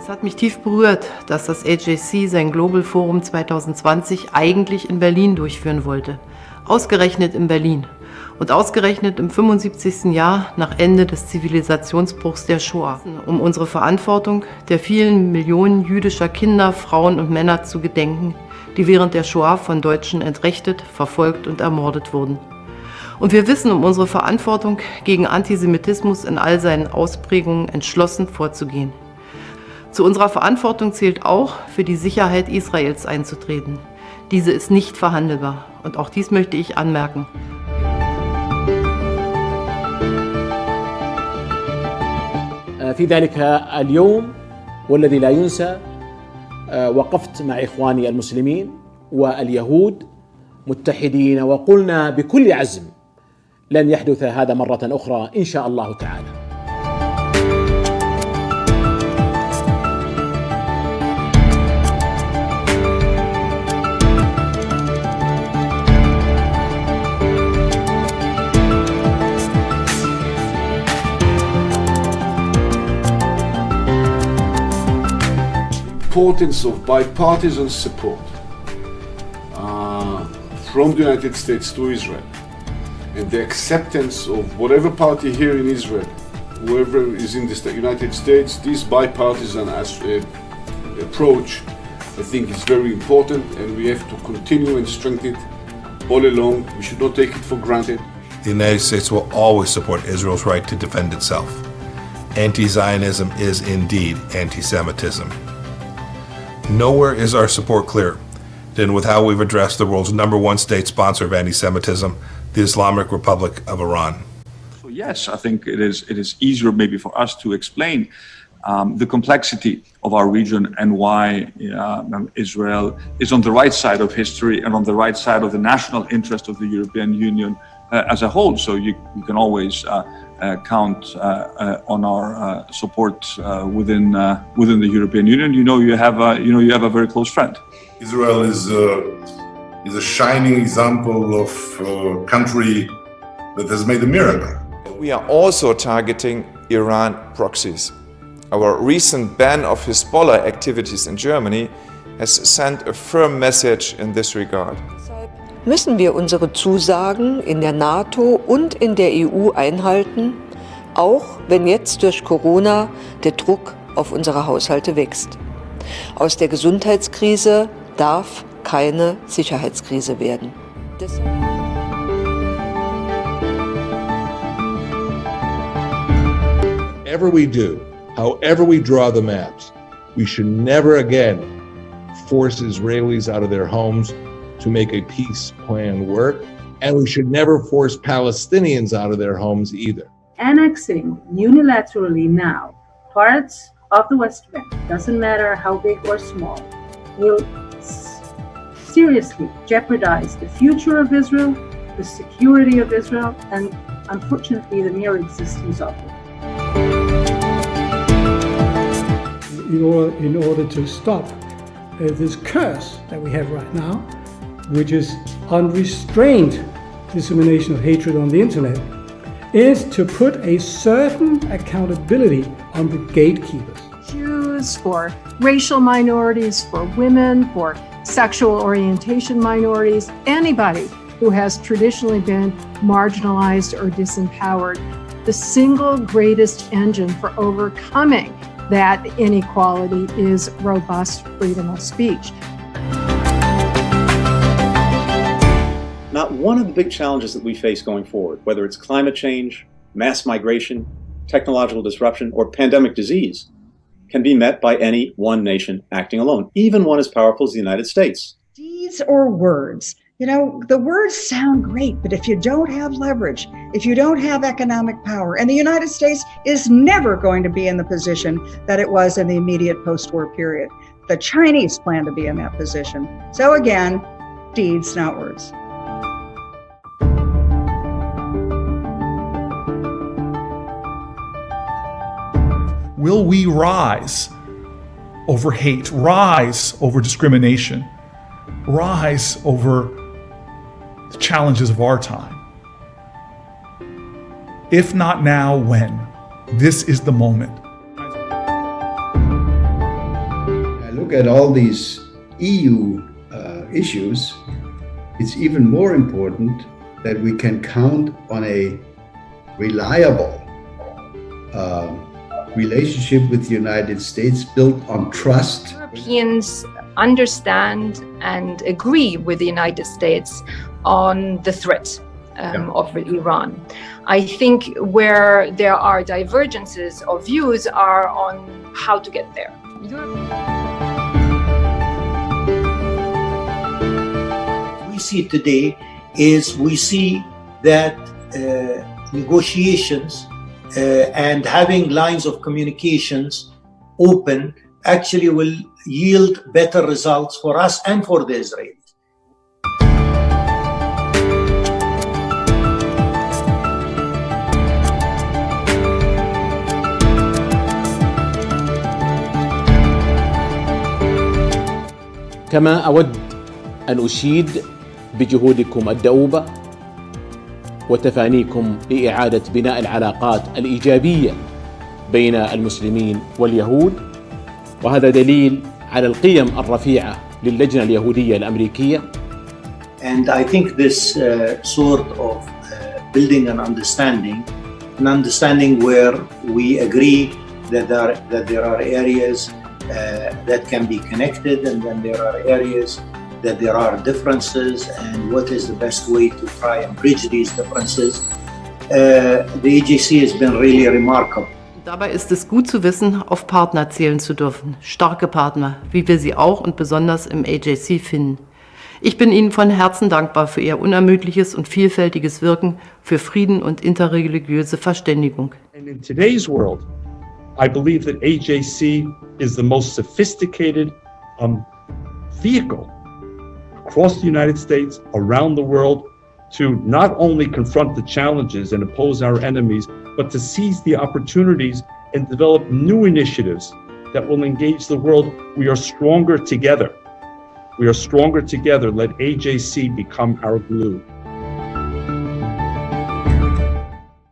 Es hat mich tief berührt, dass das AJC sein Global Forum 2020 eigentlich in Berlin durchführen wollte. Ausgerechnet in Berlin. Und ausgerechnet im 75. Jahr nach Ende des Zivilisationsbruchs der Shoah, um unsere Verantwortung der vielen Millionen jüdischer Kinder, Frauen und Männer zu gedenken, die während der Shoah von Deutschen entrechtet, verfolgt und ermordet wurden. Und wir wissen um unsere Verantwortung, gegen Antisemitismus in all seinen Ausprägungen entschlossen vorzugehen. Zu unserer Verantwortung zählt auch, für die Sicherheit Israels einzutreten. Diese ist nicht verhandelbar. Und auch dies möchte ich anmerken. في ذلك اليوم والذي لا ينسى وقفت مع إخواني المسلمين واليهود متحدين وقلنا بكل عزم لن يحدث هذا مرة أخرى إن شاء الله تعالى. Importance of bipartisan support from the United States to Israel and the acceptance of whatever party here in Israel, whoever is in the United States, this bipartisan approach I think is very important, and we have to continue and strengthen it all along. We should not take it for granted. The United States will always support Israel's right to defend itself. Anti-Zionism is indeed anti-Semitism. Nowhere is our support clearer than with how we've addressed the world's #1 state sponsor of anti-Semitism, the Islamic Republic of Iran. So yes, I think it is easier maybe for us to explain the complexity of our region and why Israel is on the right side of history and on the right side of the national interest of the European Union as a whole. So you can always count on our support within the European Union. You have a very close friend. Israel is a shining example of a country that has made a miracle. We are also targeting Iran proxies. Our recent ban of Hezbollah activities in Germany has sent a firm message in this regard. Müssen wir unsere Zusagen in der NATO und in der EU einhalten, auch wenn jetzt durch Corona der Druck auf unsere Haushalte wächst. Aus der Gesundheitskrise darf keine Sicherheitskrise werden. Whatever we do, however we draw the maps, we should never again force Israelis out of their homes to make a peace plan work, and we should never force Palestinians out of their homes either. Annexing unilaterally now parts of the West Bank, doesn't matter how big or small, will seriously jeopardize the future of Israel, the security of Israel, and unfortunately the mere existence of it. In order to stop this curse that we have right now, which is unrestrained dissemination of hatred on the internet, is to put a certain accountability on the gatekeepers. Jews, for racial minorities, for women, for sexual orientation minorities, anybody who has traditionally been marginalized or disempowered. The single greatest engine for overcoming that inequality is robust freedom of speech. Not one of the big challenges that we face going forward, whether it's climate change, mass migration, technological disruption, or pandemic disease, can be met by any one nation acting alone, even one as powerful as the United States. Deeds or words? The words sound great, but if you don't have leverage, if you don't have economic power, and the United States is never going to be in the position that it was in the immediate post-war period. The Chinese plan to be in that position. So again, deeds, not words. Will we rise over hate, rise over discrimination, rise over the challenges of our time? If not now, when? This is the moment. look at all these EU issues, it's even more important that we can count on a reliable relationship with the United States built on trust. Europeans understand and agree with the United States on the threat of Iran. I think where there are divergences of views are on how to get there. We see today is we see that negotiations and having lines of communications open actually will yield better results for us and for the Israelis. كما أود أن أشيد بجهودكم الدؤوبة وتفانيكم لإعادة بناء العلاقات الإيجابية بين المسلمين واليهود، وهذا دليل على القيم الرفيعة للجنة اليهودية الأمريكية. And I think this sort of building an understanding where we agree that there are areas that can be connected, and then there are areas that there are differences, and what is the best way to try and bridge these differences. The AJC has been really remarkable. Dabei ist es gut zu wissen, auf Partner zählen zu dürfen. Starke Partner, wie wir sie auch und besonders im AJC finden. Ich bin Ihnen von Herzen dankbar für Ihr unermüdliches und vielfältiges Wirken für Frieden und interreligiöse Verständigung. And in today's world, I believe that AJC is the most sophisticated vehicle across the United States, around the world, to not only confront the challenges and oppose our enemies, but to seize the opportunities and develop new initiatives that will engage the world. We are stronger together. We are stronger together. Let AJC become our glue.